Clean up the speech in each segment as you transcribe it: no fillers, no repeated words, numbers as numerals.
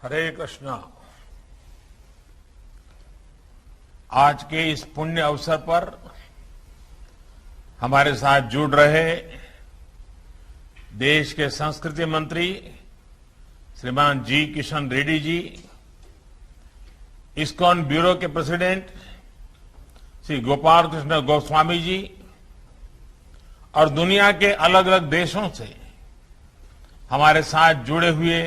हरे कृष्णा। आज के इस पुण्य अवसर पर हमारे साथ जुड़ रहे देश के संस्कृति मंत्री श्रीमान जी किशन रेड्डी जी, इस्कॉन ब्यूरो के प्रेसिडेंट श्री गोपाल कृष्ण गोस्वामी जी और दुनिया के अलग अलग देशों से हमारे साथ जुड़े हुए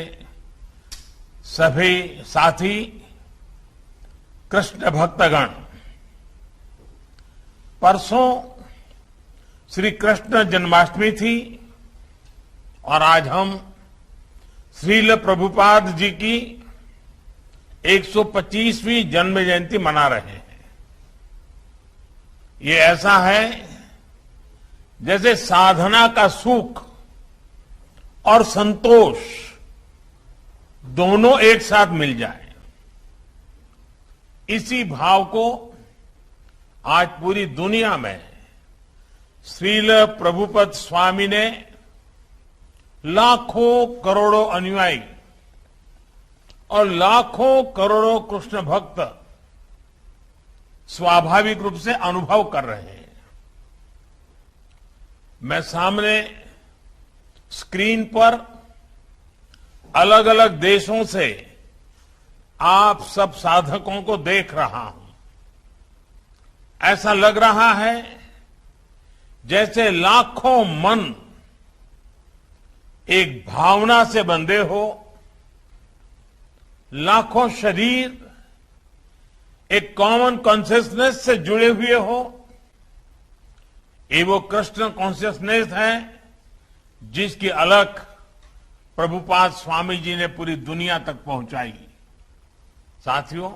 सभी साथी कृष्ण भक्तगण, परसों श्री कृष्ण जन्माष्टमी थी और आज हम श्रील प्रभुपाद जी की 125वीं जन्म जयंती मना रहे हैं। ये ऐसा है जैसे साधना का सुख और संतोष दोनों एक साथ मिल जाए। इसी भाव को आज पूरी दुनिया में श्रील प्रभुपद स्वामी ने लाखों करोड़ों अनुयायी और लाखों करोड़ों कृष्ण भक्त स्वाभाविक रूप से अनुभव कर रहे हैं। मैं सामने स्क्रीन पर अलग अलग देशों से आप सब साधकों को देख रहा हूं। ऐसा लग रहा है जैसे लाखों मन एक भावना से बंधे हो, लाखों शरीर एक कॉमन कॉन्शियसनेस से जुड़े हुए हो। ये वो कृष्ण कॉन्शियसनेस है जिसकी अलख प्रभुपाद स्वामी जी ने पूरी दुनिया तक पहुंचाई। साथियों,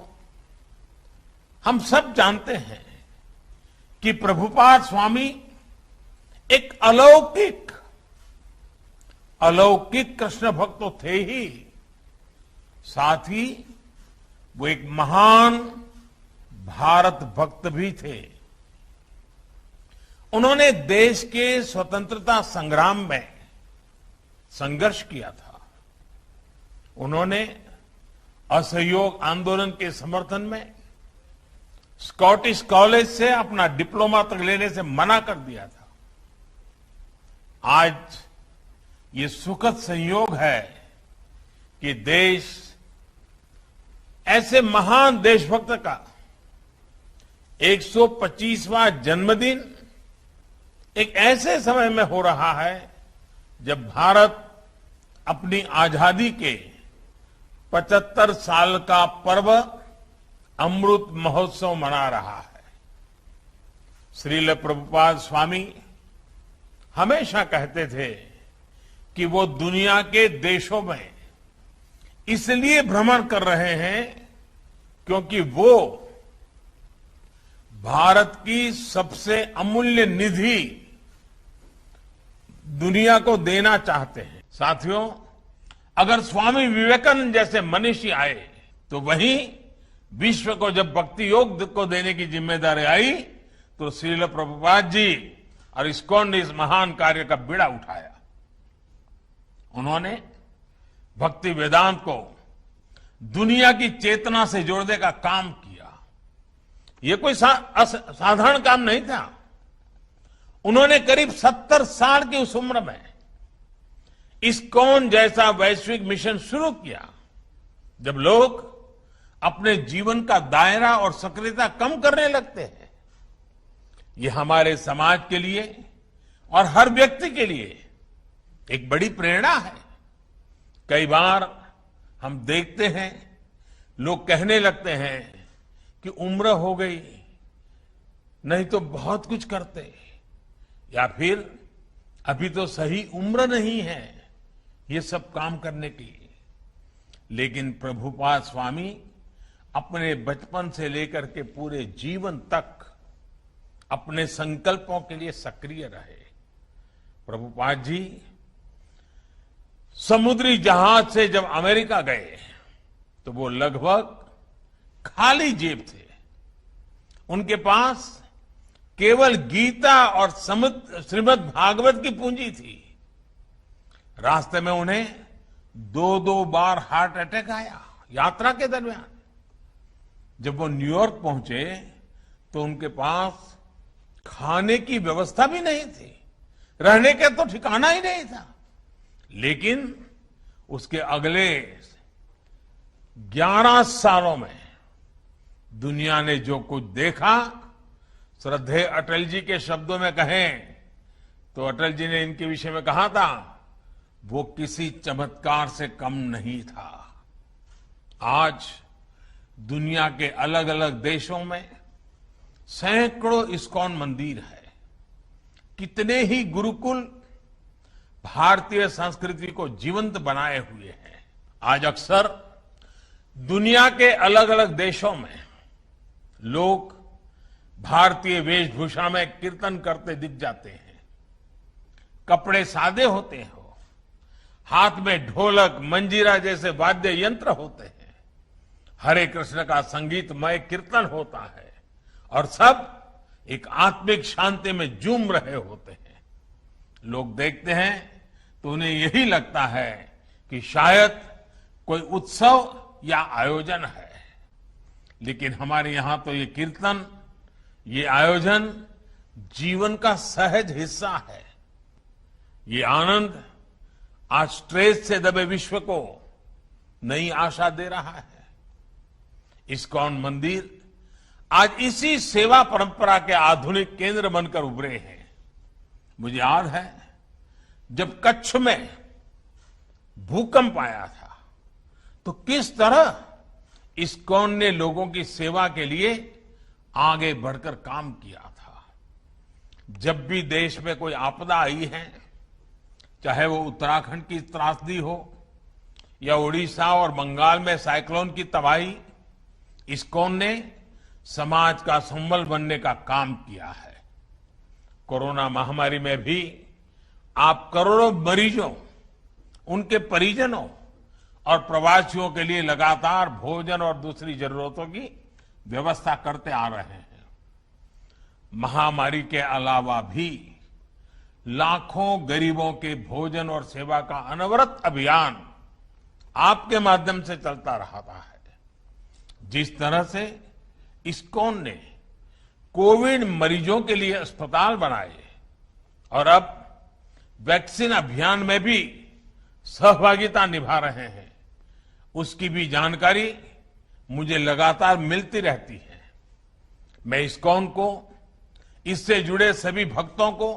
हम सब जानते हैं कि प्रभुपाद स्वामी एक अलौकिक कृष्ण भक्त तो थे ही, साथ ही वो एक महान भारत भक्त भी थे। उन्होंने देश के स्वतंत्रता संग्राम में संघर्ष किया था। उन्होंने असहयोग आंदोलन के समर्थन में स्कॉटिश कॉलेज से अपना डिप्लोमा तक लेने से मना कर दिया था। आज ये सुखद संयोग है कि देश ऐसे महान देशभक्त का 125वां जन्मदिन एक ऐसे समय में हो रहा है जब भारत अपनी आजादी के 75 साल का पर्व अमृत महोत्सव मना रहा है। श्रील प्रभुपाद स्वामी हमेशा कहते थे कि वो दुनिया के देशों में इसलिए भ्रमण कर रहे हैं क्योंकि वो भारत की सबसे अमूल्य निधि दुनिया को देना चाहते हैं। साथियों, अगर स्वामी विवेकानंद जैसे मनीषी आए तो वहीं विश्व को जब भक्ति योग को देने की जिम्मेदारी आई तो श्रील प्रभुपाद जी और इस्कॉन ने इस महान कार्य का बीड़ा उठाया। उन्होंने भक्ति वेदांत को दुनिया की चेतना से जोड़ने का काम किया। ये कोई साधारण काम नहीं था। उन्होंने करीब 70 साल की उस उम्र में इस्कॉन जैसा वैश्विक मिशन शुरू किया। जब लोग अपने जीवन का दायरा और सक्रियता कम करने लगते हैं, ये हमारे समाज के लिए और हर व्यक्ति के लिए एक बड़ी प्रेरणा है। कई बार हम देखते हैं लोग कहने लगते हैं कि उम्र हो गई, नहीं तो बहुत कुछ करते, या फिर अभी तो सही उम्र नहीं है ये सब काम करने की। लेकिन प्रभुपाद स्वामी अपने बचपन से लेकर के पूरे जीवन तक अपने संकल्पों के लिए सक्रिय रहे। प्रभुपाद जी समुद्री जहाज से जब अमेरिका गए तो वो लगभग खाली जेब थे। उनके पास केवल गीता और श्रीमद् भागवत की पूंजी थी। रास्ते में उन्हें 2-2 बार हार्ट अटैक आया। यात्रा के दरमियान। जब वो न्यूयॉर्क पहुंचे तो उनके पास खाने की व्यवस्था भी नहीं थी, रहने का तो ठिकाना ही नहीं था। लेकिन उसके अगले 11 सालों में दुनिया ने जो कुछ देखा, श्रद्धेय अटल जी के शब्दों में कहें तो अटल जी ने इनके विषय में कहा था, वो किसी चमत्कार से कम नहीं था। आज दुनिया के अलग अलग देशों में सैकड़ों इस्कॉन मंदिर है, कितने ही गुरुकुल भारतीय संस्कृति को जीवंत बनाए हुए हैं। आज अक्सर दुनिया के अलग अलग देशों में लोग भारतीय वेशभूषा में कीर्तन करते दिख जाते हैं। कपड़े सादे होते हो, हाथ में ढोलक मंजीरा जैसे वाद्य यंत्र होते हैं, हरे कृष्ण का संगीतमय कीर्तन होता है और सब एक आत्मिक शांति में झूम रहे होते हैं। लोग देखते हैं तो उन्हें यही लगता है कि शायद कोई उत्सव या आयोजन है। लेकिन हमारे यहां तो ये कीर्तन, ये आयोजन जीवन का सहज हिस्सा है। ये आनंद आज स्ट्रेस से दबे विश्व को नई आशा दे रहा है। इस्कॉन मंदिर आज इसी सेवा परंपरा के आधुनिक केंद्र बनकर उभरे हैं। मुझे याद है जब कच्छ में भूकंप आया था तो किस तरह इस्कॉन ने लोगों की सेवा के लिए आगे बढ़कर काम किया था। जब भी देश में कोई आपदा आई है, चाहे वो उत्तराखंड की त्रासदी हो या उड़ीसा और बंगाल में साइक्लोन की तबाही, इस्कॉन ने समाज का संबल बनने का काम किया है। कोरोना महामारी में भी आप करोड़ों मरीजों, उनके परिजनों और प्रवासियों के लिए लगातार भोजन और दूसरी जरूरतों की व्यवस्था करते आ रहे हैं। महामारी के अलावा भी लाखों गरीबों के भोजन और सेवा का अनवरत अभियान आपके माध्यम से चलता रहा है। जिस तरह से इस्कॉन ने कोविड मरीजों के लिए अस्पताल बनाए और अब वैक्सीन अभियान में भी सहभागिता निभा रहे हैं, उसकी भी जानकारी मुझे लगातार मिलती रहती है। मैं इस्कॉन को, इससे जुड़े सभी भक्तों को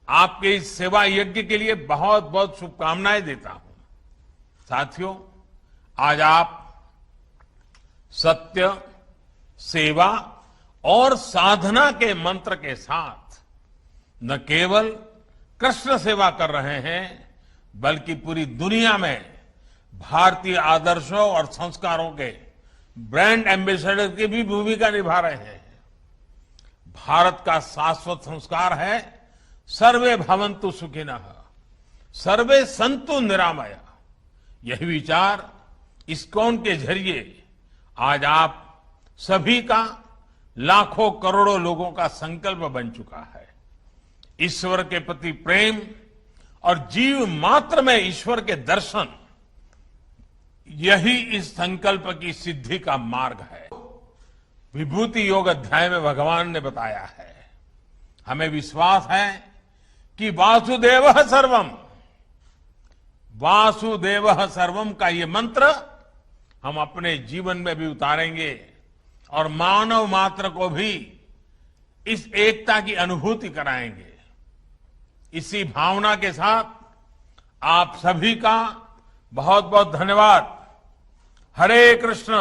आपके इस सेवा यज्ञ के लिए बहुत बहुत शुभकामनाएं देता हूं। साथियों, आज आप सत्य, सेवा और साधना के मंत्र के साथ न केवल कृष्ण सेवा कर रहे हैं, बल्कि पूरी दुनिया में भारतीय आदर्शों और संस्कारों के ब्रांड एम्बेसडर की भी भूमिका निभा रहे हैं। भारत का शाश्वत संस्कार है सर्वे भवन्तु सुखिनः, सर्वे सन्तु निरामया। यही विचार इस्कॉन के जरिए आज आप सभी का, लाखों करोड़ों लोगों का संकल्प बन चुका है। ईश्वर के प्रति प्रेम और जीव मात्र में ईश्वर के दर्शन, यही इस संकल्प की सिद्धि का मार्ग है। विभूति योग अध्याय में भगवान ने बताया है, हमें विश्वास है कि वासुदेवः सर्वम, वासुदेवः सर्वम का ये मंत्र हम अपने जीवन में भी उतारेंगे और मानव मात्र को भी इस एकता की अनुभूति कराएंगे। इसी भावना के साथ आप सभी का बहुत बहुत धन्यवाद। हरे कृष्ण।